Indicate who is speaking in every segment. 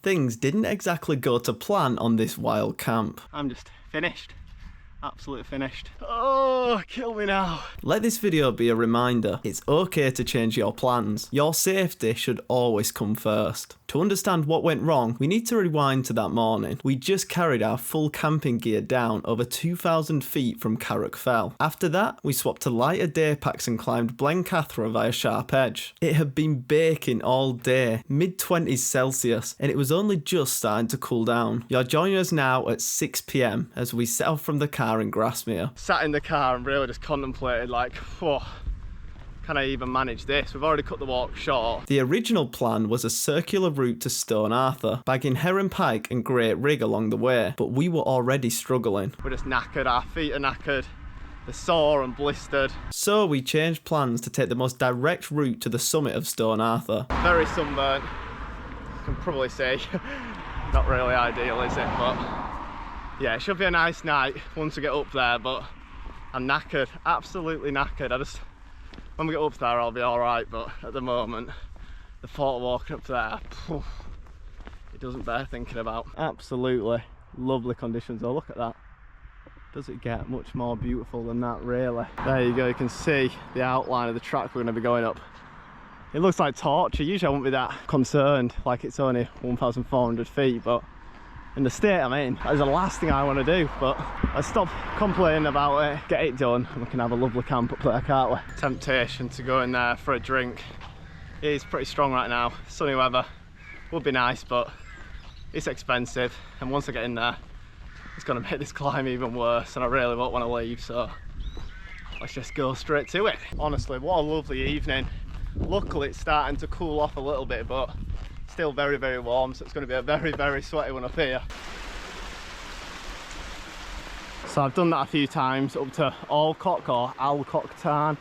Speaker 1: Things didn't exactly go to plan on this wild camp.
Speaker 2: I'm just finished. Absolutely finished. Oh, kill me now.
Speaker 1: Let this video be a reminder, it's okay to change your plans. Your safety should always come first. To understand what went wrong, we need to rewind to that morning. We just carried our full camping gear down over 2,000 feet from Carrick Fell. After that, we swapped to lighter day packs and climbed Blencathra via Sharp Edge. It had been baking all day, mid-20s Celsius, and it was only just starting to cool down. You're joining us now at 6 PM as we set off from the car in Grasmere.
Speaker 2: Sat in the car and really just contemplated like, whoa, can I even manage this? We've already cut the walk short.
Speaker 1: The original plan was a circular route to Stone Arthur, bagging Heron Pike and Great Rig along the way, but we were already struggling.
Speaker 2: We're just knackered, our feet are knackered, they're sore and blistered.
Speaker 1: So we changed plans to take the most direct route to the summit of Stone Arthur.
Speaker 2: Very sunburnt, you can probably see. Not really ideal, is it? But yeah, it should be a nice night once we get up there, but I'm knackered, absolutely knackered. When we get up there I'll be alright, but at the moment the thought of walking up there, it doesn't bear thinking about. Absolutely lovely conditions though, look at that. Does it get much more beautiful than that really? There you go, you can see the outline of the track we're going to be going up. It looks like torture. Usually I wouldn't be that concerned, like it's only 1,400 feet, but in the state I'm in, that is the last thing I want to do. But let's stop complaining about it, get it done, and we can have a lovely camp up there, can't we? Temptation to go in there for a drink is pretty strong right now. Sunny weather would be nice, but it's expensive, and once I get in there it's going to make this climb even worse, and I really won't want to leave, so let's just go straight to it. Honestly, what a lovely evening. Luckily it's starting to cool off a little bit, but still very, very warm, so it's going to be a very, very sweaty one up here. So I've done that a few times up to Alcock or Alcock Tarn,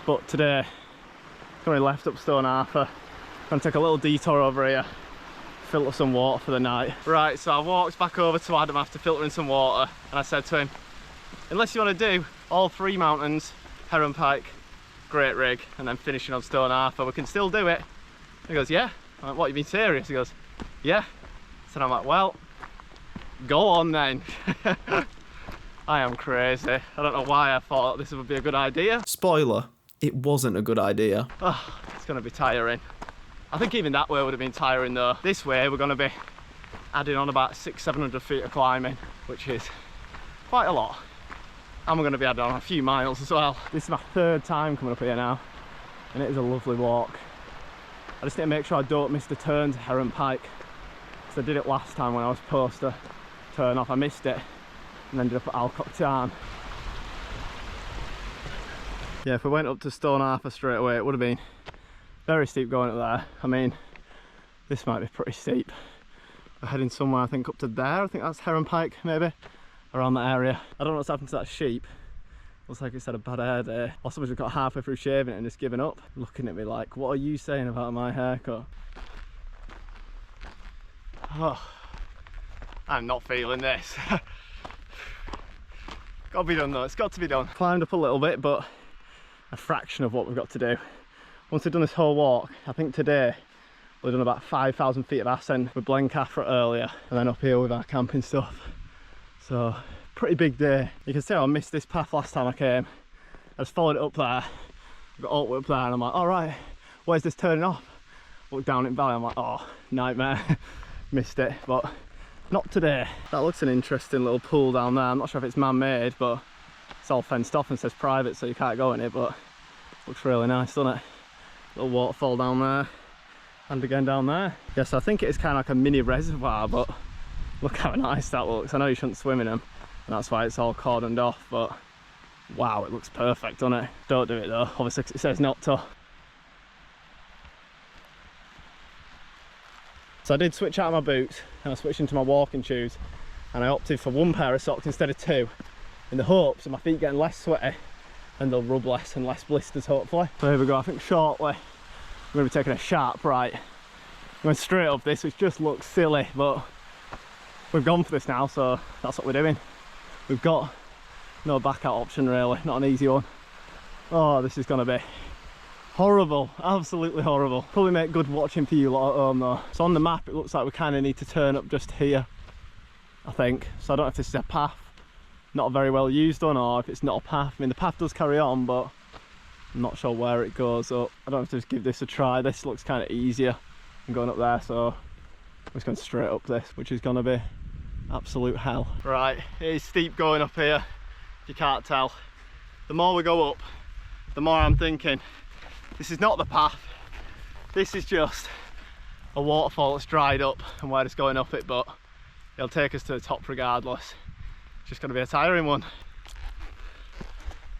Speaker 2: but today I've only left up Stone Arthur. I'm going to take a little detour over here, filter some water for the night. Right, so I walked back over to Adam after filtering some water, and I said to him, unless you want to do all three mountains, Heron Pike, Great Rig, and then finishing on Stone Arthur, we can still do it. He goes, yeah. I'm like, what, you being serious? He goes, yeah. So I'm like, well, go on then. I am crazy. I don't know why I thought this would be a good idea.
Speaker 1: Spoiler, it wasn't a good idea.
Speaker 2: Oh, it's going to be tiring. I think even that way would have been tiring though. This way we're going to be adding on about 600-700 feet of climbing, which is quite a lot. And we're going to be adding on a few miles as well. This is my third time coming up here now, and it is a lovely walk. I just need to make sure I don't miss the turn to Heron Pike, because I did it last time when I was supposed to turn off. I missed it and ended up at Alcock Tarn. Yeah, if we went up to Stone Arthur straight away, it would have been very steep going up there. I mean, this might be pretty steep. We're heading somewhere, I think up to there. I think that's Heron Pike, maybe, around that area. I don't know what's happened to that sheep. Looks like it's had a bad hair day. Or somebody's got halfway through shaving it and just given up. Looking at me like, what are you saying about my haircut? Oh, I'm not feeling this. Got to be done though, it's got to be done. Climbed up a little bit, but a fraction of what we've got to do. Once we've done this whole walk, I think today we've done about 5,000 feet of ascent with Blencathra earlier, and then up here with our camping stuff. So, pretty big day. You can see I missed this path last time I came. I just followed it up there, got all the way up there, and I'm like, all right, where's this turning off? Look down in valley, I'm like, oh, nightmare. Missed it, but not today. That looks an interesting little pool down there. I'm not sure if it's man-made, but it's all fenced off and says private, so you can't go in it, but it looks really nice, doesn't it? Little waterfall down there, and again down there. Yes, I think it is kind of like a mini reservoir, but look how nice that looks. I know you shouldn't swim in them, and that's why it's all cordoned off, but wow, it looks perfect, doesn't it? Don't do it though, obviously, 'cause it says not to. So I did switch out of my boots and I switched into my walking shoes, and I opted for one pair of socks instead of two, in the hopes of my feet getting less sweaty and they'll rub less and less blisters hopefully. So here we go. I think shortly we're going to be taking a sharp right. Going straight up this, which just looks silly, but we've gone for this now, so that's what we're doing. We've got no back out option really, not an easy one. Oh, this is going to be Horrible, absolutely horrible. Probably make good watching for you lot at home though. So on the map it looks like we kind of need to turn up just here, I think. So I don't know if this is a path, not a very well used one, or if it's not a path. I mean the path does carry on, but I'm not sure where it goes up. I don't have to just give this a try. This looks kind of easier than going up there, so I'm just going straight up this, which is going to be absolute hell. Right, it is steep going up here, if you can't tell. The more we go up, the more I'm thinking, this is not the path, this is just a waterfall that's dried up and we're just going up it, but it'll take us to the top regardless. It's just going to be a tiring one.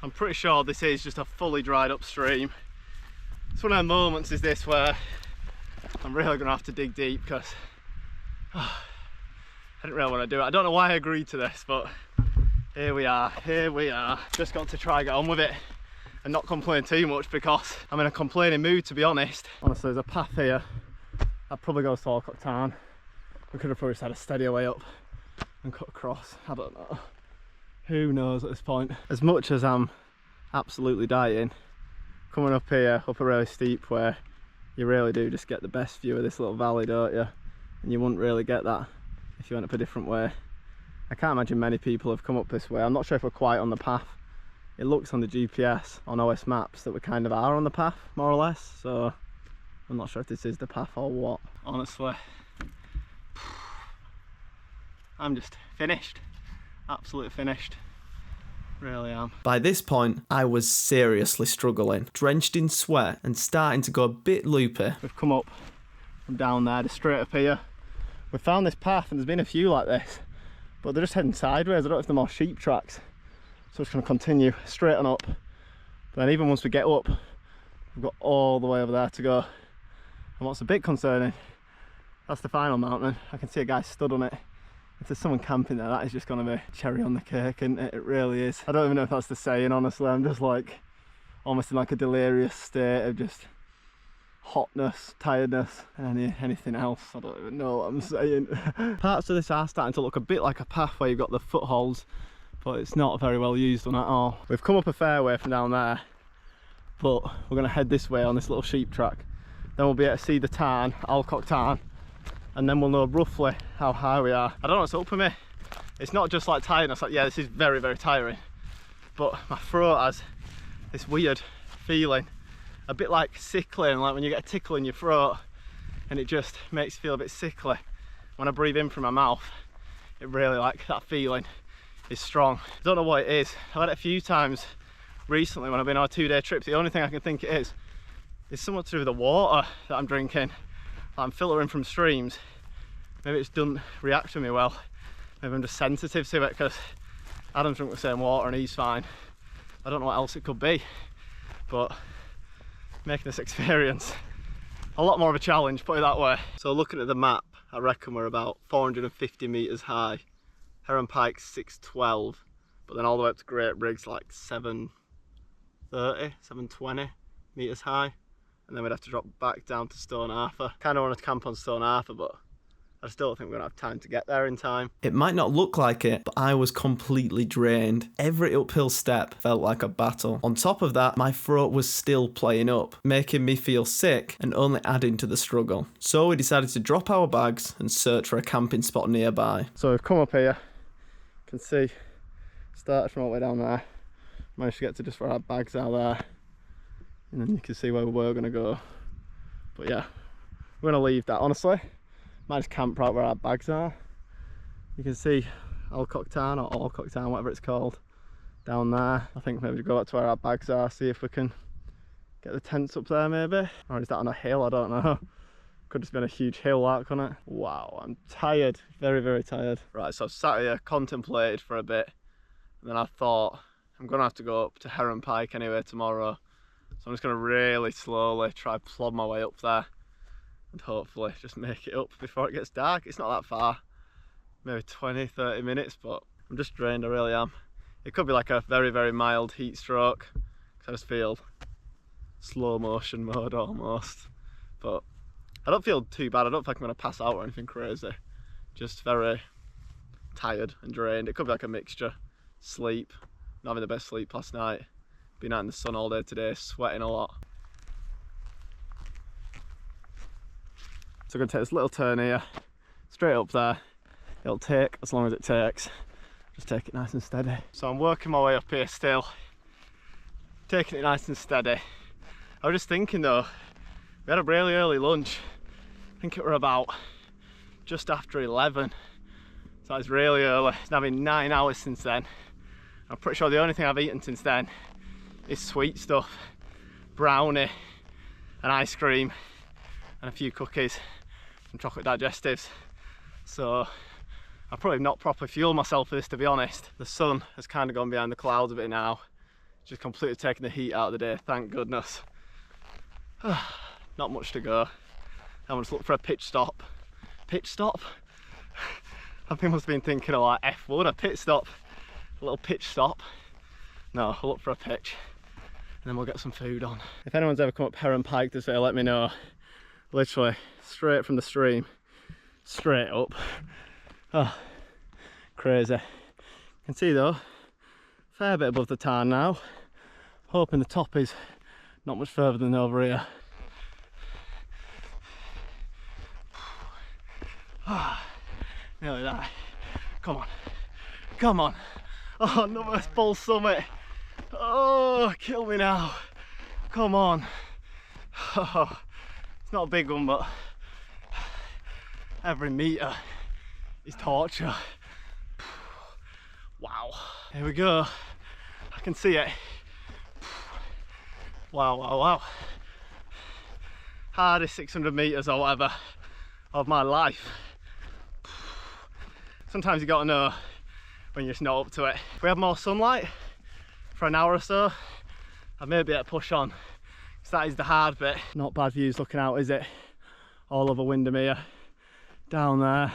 Speaker 2: I'm pretty sure this is just a fully dried up stream. It's one of the moments is this where I'm really going to have to dig deep because I didn't really want to do it. I don't know why I agreed to this, but here we are, here we are. Just got to try and get on with it and not complain too much because I'm in a complaining mood, to be honest. Honestly, there's a path here. I'd probably go to Alcock Tarn. We could have probably just had a steadier way up and cut across. I don't know. Who knows at this point. As much as I'm absolutely dying, coming up here, up a really steep where you really do just get the best view of this little valley, don't you? And you wouldn't really get that if you went up a different way. I can't imagine many people have come up this way. I'm not sure if we're quite on the path. It looks on the GPS on OS Maps that we kind of are on the path, more or less, so I'm not sure if this is the path or what. Honestly, I'm just finished, absolutely finished, really am.
Speaker 1: By this point, I was seriously struggling, drenched in sweat and starting to go a bit loopy.
Speaker 2: We've come up from down there, just straight up here. We found this path and there's been a few like this, but they're just heading sideways. I don't know if they're more sheep tracks. So it's going to continue straight on up. But then even once we get up, we've got all the way over there to go. And what's a bit concerning, that's the final mountain. I can see a guy stood on it. If there's someone camping there, that is just going to be cherry on the cake, isn't it? It really is. I don't even know if that's the saying, honestly. I'm just like, almost in like a delirious state of just hotness, tiredness, and anything else. I don't even know what I'm saying. Parts of this are starting to look a bit like a path where you've got the footholds, but it's not a very well used one at all. We've come up a fair way from down there, but we're going to head this way on this little sheep track. Then we'll be able to see the tarn, Alcock Tarn, and then we'll know roughly how high we are. I don't know what's up with me. It's not just like tiredness, like yeah, this is very, very tiring, but my throat has this weird feeling, a bit like sickly, and like when you get a tickle in your throat and it just makes you feel a bit sickly. When I breathe in from my mouth, it really, like, that feeling is strong. I don't know what it is. I've had it a few times recently when I've been on a 2-day trip. The only thing I can think it is something to do with the water that I'm drinking. I'm filtering from streams. Maybe it just doesn't react to me well. Maybe I'm just sensitive to it because Adam's drunk the same water and he's fine. I don't know what else it could be, but making this experience a lot more of a challenge, put it that way. So looking at the map, I reckon we're about 450 metres high. Heron Pike's 612, but then all the way up to Great Briggs like 730, 720 metres high. And then we'd have to drop back down to Stone Arthur. Kind of want to camp on Stone Arthur, but I still don't think we're going to have time to get there in time.
Speaker 1: It might not look like it, but I was completely drained. Every uphill step felt like a battle. On top of that, my throat was still playing up, making me feel sick and only adding to the struggle. So we decided to drop our bags and search for a camping spot nearby.
Speaker 2: So we've come up here, you can see, started from all the way down there, managed to get to just where our bags are there, and then you can see where we were going to go. But yeah, we're going to leave that, honestly. Might just camp right where our bags are. You can see Alcock Tarn or Alcock Tarn, whatever it's called, down there. I think maybe go up to where our bags are, see if we can get the tents up there maybe. Or is that on a hill? I don't know. Could just been a huge hill that, couldn't it? Wow, I'm tired, very, very tired. Right, so I've sat here, contemplated for a bit, and then I thought, I'm gonna have to go up to Heron Pike anyway tomorrow. So I'm just gonna really slowly try plod my way up there and hopefully just make it up before it gets dark. It's not that far, maybe 20-30 minutes, but I'm just drained, I really am. It could be like a very, very mild heat stroke because I just feel slow motion mode almost, but I don't feel too bad. I don't think I'm going to pass out or anything crazy, just very tired and drained. It could be like a mixture. Sleep, not having the best sleep last night, been out in the sun all day today, sweating a lot. So we're going to take this little turn here, straight up there. It'll take as long as it takes. Just take it nice and steady. So I'm working my way up here still, taking it nice and steady. I was just thinking though, we had a really early lunch. I think it were about just after 11. So it's really early. It's now been 9 hours since then. I'm pretty sure the only thing I've eaten since then is sweet stuff. Brownie and ice cream and a few cookies and chocolate digestives. So I've probably not properly fueled myself for this, to be honest. The sun has kind of gone behind the clouds a bit now. Just completely taking the heat out of the day, thank goodness. Not much to go. I'm just looking for a pitch stop. Pitch stop? I think must have been thinking of like F1, a pit stop. A little pitch stop. No, I'll look for a pitch and then we'll get some food on. If anyone's ever come up Heron Pike this way, let me know. Literally straight from the stream, straight up. Oh, crazy. You can see though, fair bit above the tarn now. Hoping the top is not much further than over here. Nearly there. Come on. Come on. Oh, another full summit. Oh, kill me now. Come on. Oh, it's not a big one, but every metre is torture. Wow. Here we go. I can see it. Wow, wow, wow. Hardest 600 metres or whatever of my life. Sometimes you gotta know when you're just not up to it. If we have more sunlight for an hour or so, I may be able to push on, because that is the hard bit. Not bad views looking out, is it? All over Windermere, down there.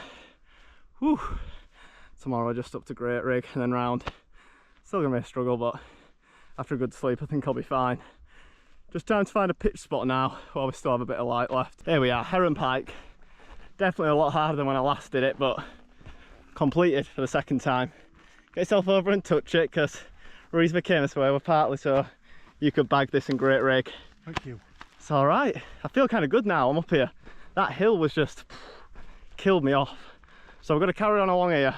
Speaker 2: Whew. Tomorrow just up to Great Rig and then round. Still gonna be a struggle, but after a good sleep I think I'll be fine. Just time to find a pitch spot now while we still have a bit of light left. Here we are, Heron Pike. Definitely a lot harder than when I last did it, but completed for the second time. Get yourself over and touch it, because the reason we came this way were partly so you could bag this in Great Rig.
Speaker 3: Thank you.
Speaker 2: It's all right. I feel kind of good now. I'm up here. That hill was just killed me off. So we're going to carry on along here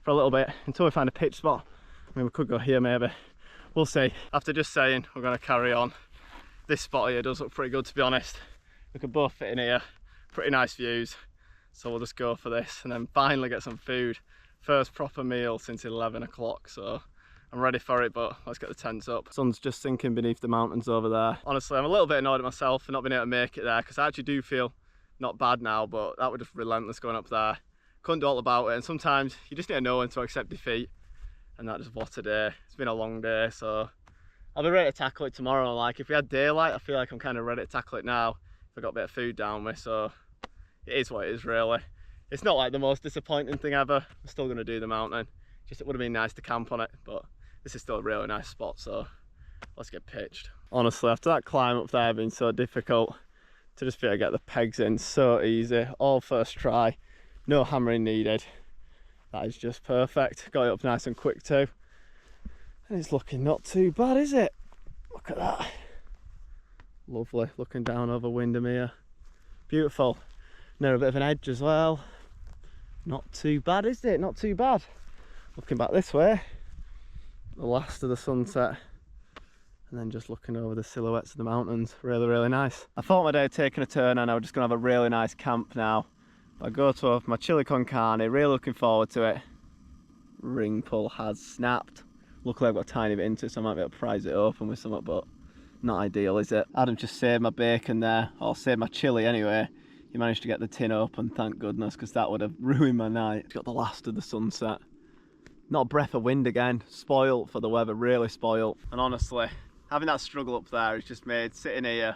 Speaker 2: for a little bit until we find a pitch spot. I mean, we could go here maybe. We'll see. After just saying we're going to carry on, this spot here does look pretty good, to be honest. We could both fit in here. Pretty nice views. So we'll just go for this and then finally get some food. First proper meal since 11 o'clock, so I'm ready for it, but let's get the tents up. Sun's just sinking beneath the mountains over there. Honestly, I'm a little bit annoyed at myself for not being able to make it there, because I actually do feel not bad now, but that was just relentless going up there. Couldn't do all about it, and sometimes you just need to know when to accept defeat, and that just what a day. It's been a long day, so I'll be ready to tackle it tomorrow. Like, if we had daylight, I feel like I'm kind of ready to tackle it now if I got a bit of food down me, so it is what it is, really. It's not like the most disappointing thing ever. I'm still going to do the mountain. Just it would have been nice to camp on it, but this is still a really nice spot, so let's get pitched. Honestly, after that climb up there being so difficult, to just be able to get the pegs in so easy, all first try, no hammering needed. That is just perfect. Got it up nice and quick too. And it's looking not too bad, is it? Look at that. Lovely, looking down over Windermere. Beautiful. Near a bit of an edge as well. Not too bad, is it? Not too bad. Looking back this way, the last of the sunset, and then just looking over the silhouettes of the mountains. Really, really nice. I thought my day had taken a turn and I was just going to have a really nice camp now. I go to have my chili con carne, really looking forward to it. Ring pull has snapped. Luckily I've got a tiny bit into it, so I might be able to prise it open with something, but not ideal, is it? Adam just saved my bacon there, or saved my chili anyway. He managed to get the tin open, thank goodness, because that would have ruined my night. It's got the last of the sunset. Not a breath of wind again. Spoilt for the weather, really spoilt. And honestly, having that struggle up there has just made sitting here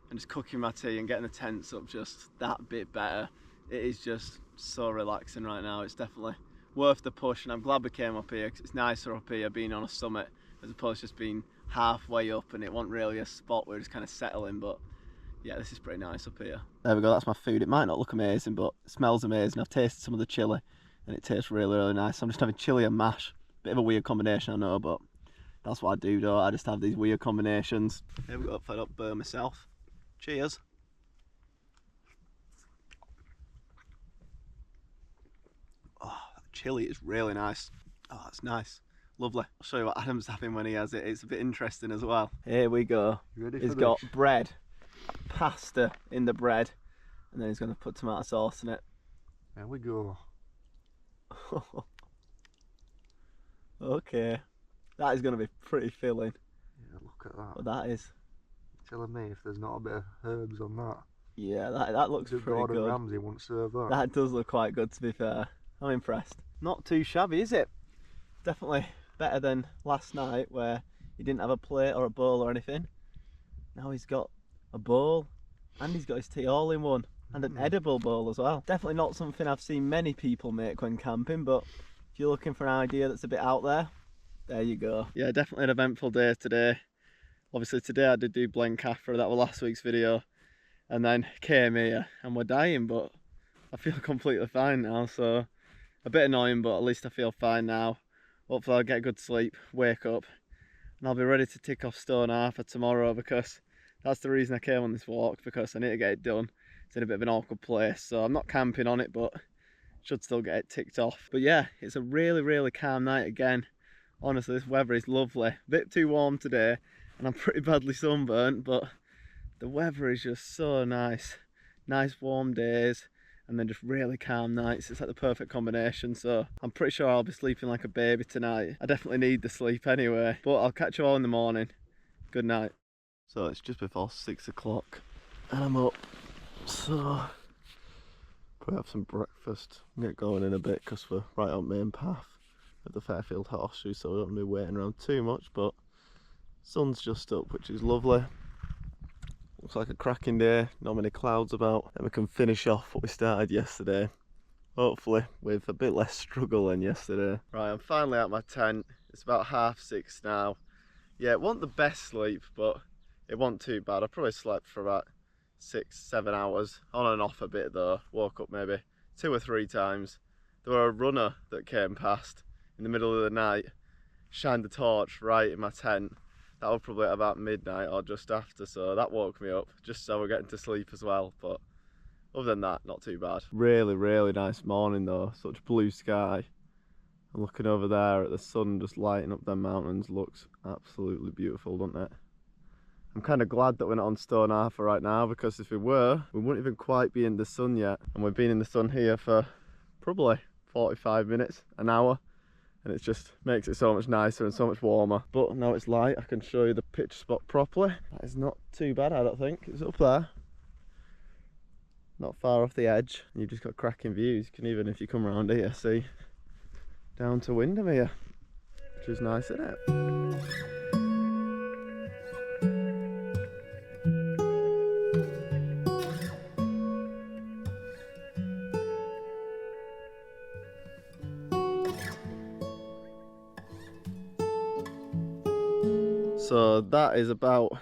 Speaker 2: and just cooking my tea and getting the tents up just that bit better. It is just so relaxing right now. It's definitely worth the push, and I'm glad we came up here because it's nicer up here being on a summit as opposed to just being halfway up, and it wasn't really a spot where it's kind of settling. But yeah, this is pretty nice up here. There we go, that's my food. It might not look amazing, but it smells amazing. I've tasted some of the chili and it tastes really, really nice. I'm just having chili and mash. Bit of a weird combination, I know, but that's what I do though. I just have these weird combinations. Here we go, fed up burr myself. Cheers.
Speaker 1: chilly. It's really nice. Oh, that's nice. Lovely. I'll show you what Adam's having when he has it. It's a bit interesting as well. Here we go.
Speaker 2: You ready for
Speaker 1: He's
Speaker 2: this?
Speaker 1: got bread, pasta in the bread, and then he's going to put tomato sauce in it.
Speaker 2: There we go.
Speaker 1: Okay. That is going to be pretty filling.
Speaker 2: Yeah, look at that.
Speaker 1: But that is.
Speaker 2: You're telling me if there's not a bit of herbs on that.
Speaker 1: Yeah, that looks pretty
Speaker 2: Gordon
Speaker 1: good.
Speaker 2: Ramsay won't serve that.
Speaker 1: That does look quite good, to be fair. I'm impressed. Not too shabby, is it? Definitely better than last night where he didn't have a plate or a bowl or anything. Now he's got a bowl and he's got his tea all in one, and an edible bowl as well. Definitely not something I've seen many people make when camping, but if you're looking for an idea that's a bit out there you go. Yeah, definitely an eventful day today. Obviously today I did do Blencathra, that was last week's video, and then came here and we're dying, but I feel completely fine now, so a bit annoying, but at least I feel fine now. Hopefully I'll get good sleep, wake up, and I'll be ready to tick off Stoneham for tomorrow, because that's the reason I came on this walk, because I need to get it done. It's in a bit of an awkward place, so I'm not camping on it, but should still get it ticked off. But yeah, it's a really, really calm night again. Honestly, this weather is lovely. A bit too warm today, and I'm pretty badly sunburnt, but the weather is just so nice. Nice warm days, and then just really calm nights. It's like the perfect combination, so I'm pretty sure I'll be sleeping like a baby tonight. I definitely need the sleep anyway, but I'll catch you all in the morning. Good night. So it's just before 6 o'clock and I'm up, so probably have some breakfast and get going in a bit, because we're right on main path at the Fairfield Horseshoe, so we don't want to be waiting around too much. But sun's just up, which is lovely. Looks like a cracking day, not many clouds about, and we can finish off what we started yesterday, hopefully with a bit less struggle than yesterday. Right, I'm finally at my tent. It's about 6:30 now. Yeah, it wasn't the best sleep, but it wasn't too bad. I probably slept for about 6-7 hours, on and off a bit though. Woke up maybe 2 or 3 times. There were a runner that came past in the middle of the night, shined the torch right in my tent. That was probably at about midnight or just after, so that woke me up, just so we're getting to sleep as well. But other than that, not too bad. Really, really nice morning though, such blue sky. And looking over there at the sun just lighting up them mountains looks absolutely beautiful, doesn't it? I'm kind of glad that we're not on Stoneham right now, because if we were, we wouldn't even quite be in the sun yet. And we've been in the sun here for probably 45 minutes, an hour. And it just makes it so much nicer and so much warmer. But now it's light, I can show you the pitch spot properly. That is not too bad, I don't think. It's up there, not far off the edge. You've just got cracking views. You can even, if you come around here, see down to Windermere, which is nice, isn't it? So that is about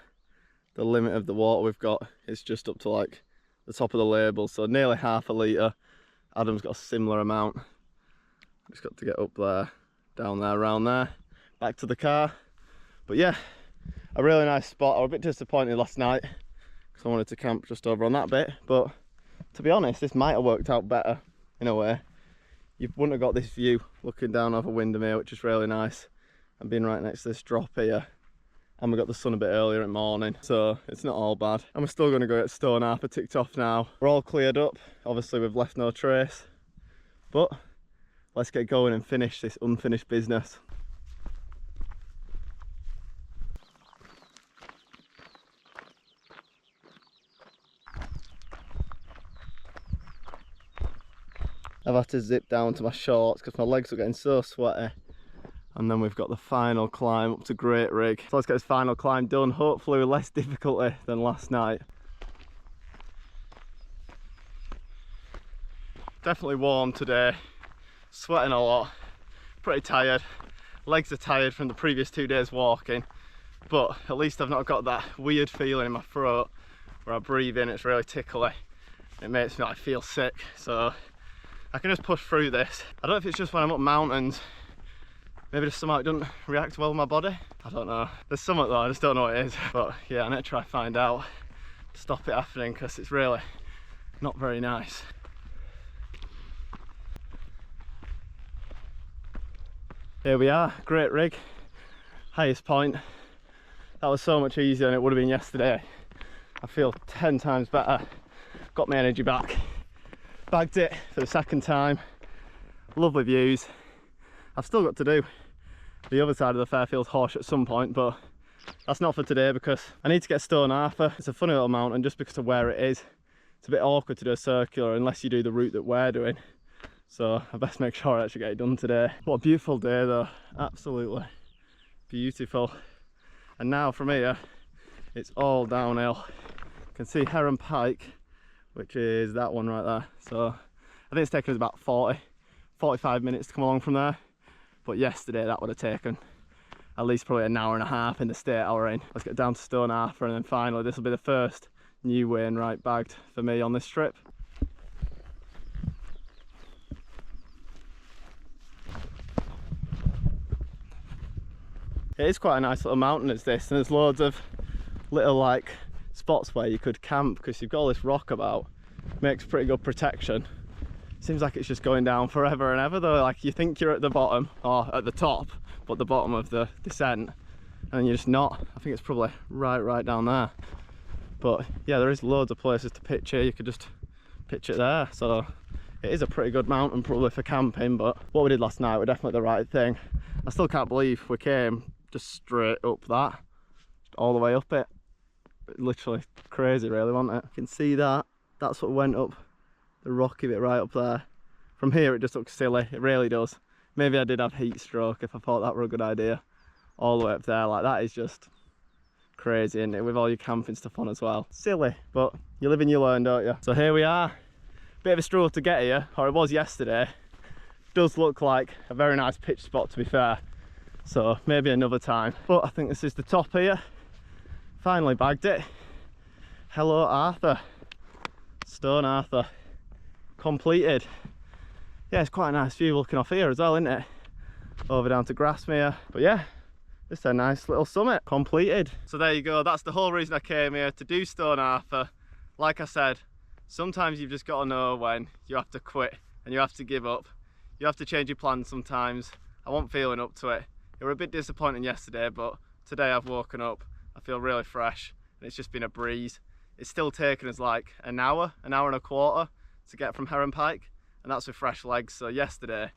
Speaker 1: the limit of the water we've got. It's just up to like the top of the label, so nearly half a litre. Adam's got a similar amount. Just got to get up there, down there, around there, back to the car. But yeah, a really nice spot. I was a bit disappointed last night because I wanted to camp just over on that bit, but to be honest, this might have worked out better in a way. You wouldn't have got this view looking down over Windermere, which is really nice, and being right next to this drop here. And we got the sun a bit earlier in the morning, so it's not all bad. And we're still going to go get Stoneham ticked off now. We're all cleared up. Obviously we've left no trace, but let's get going and finish this unfinished business. I've had to zip down to my shorts because my legs are getting so sweaty. And then we've got the final climb up to Great Rig. So let's get this final climb done, hopefully with less difficulty than last night. Definitely warm today, sweating a lot, pretty tired. Legs are tired from the previous 2 days walking, but at least I've not got that weird feeling in my throat where I breathe in, it's really tickly. It makes me like feel sick, so I can just push through this. I don't know if it's just when I'm up mountains, maybe the stomach doesn't react well with my body. I don't know. There's something though, I just don't know what it is. But yeah, I need to try to find out, stop it happening, because it's really not very nice.
Speaker 2: Here we are, great rig, highest point. That was so much easier than it would have been yesterday. I feel 10 times better. Got my energy back. Bagged it for the second time. Lovely views. I've still got to do the other side of the Fairfield Horse at some point, but that's not for today because I need to get Stone Arthur. It's a funny little mountain just because of where it is. It's a bit awkward to do a circular unless you do the route that we're doing. So I best make sure I actually get it done today. What a beautiful day though, absolutely beautiful. And now from here, it's all downhill. You can see Heron Pike, which is that one right there. So I think it's taken us about 45 minutes to come along from there. But yesterday that would have taken at least probably an hour and a half in the state I were in. Let's get down to Stone Arthur and then finally this will be the first new Wainwright bagged for me on this trip. It is quite a nice little mountain as this, and there's loads of little like spots where you could camp because you've got all this rock about. Makes pretty good protection. Seems like it's just going down forever and ever though, like you think you're at the bottom or at the top, but the bottom of the descent, and you're just not. I think it's probably right down there. But yeah, there is loads of places to pitch here. You could just pitch it there, so it is a pretty good mountain probably for camping. But what we did last night were definitely the right thing. I still can't believe we came just straight up that, just all the way up it. Literally crazy really, wasn't it? You can see that, that's what went up the rocky bit right up there. From here it just looks silly, it really does. Maybe I did have heat stroke if I thought that were a good idea. All the way up there, like that is just crazy, isn't it, with all your camping stuff on as well. Silly, but you live and you learn, don't you? So here we are, bit of a struggle to get here, or it was yesterday. Does look like a very nice pitch spot to be fair, so maybe another time. But I think this is the top here. Finally bagged it. Hello Arthur, Stone Arthur, completed. Yeah, it's quite a nice view looking off here as well, isn't it? Over down to Grasmere. But yeah, it's a nice little summit completed. So there you go, that's the whole reason I came here, to do Stone Arthur. Like I said, sometimes you've just got to know when you have to quit and you have to give up. You have to change your plans sometimes. I wasn't feeling up to it. It was a bit disappointing yesterday, but today I've woken up, I feel really fresh, and it's just been a breeze. It's still taken us like an hour and a quarter to get from Heron Pike, and that's with fresh legs. So yesterday,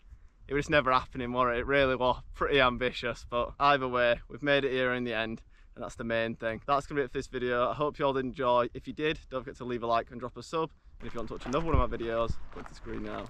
Speaker 2: it was never happening, was it? It really was pretty ambitious, but either way, we've made it here in the end, and that's the main thing. That's gonna be it for this video. I hope you all did enjoy. If you did, don't forget to leave a like and drop a sub. And if you want to watch another one of my videos, go to the screen now.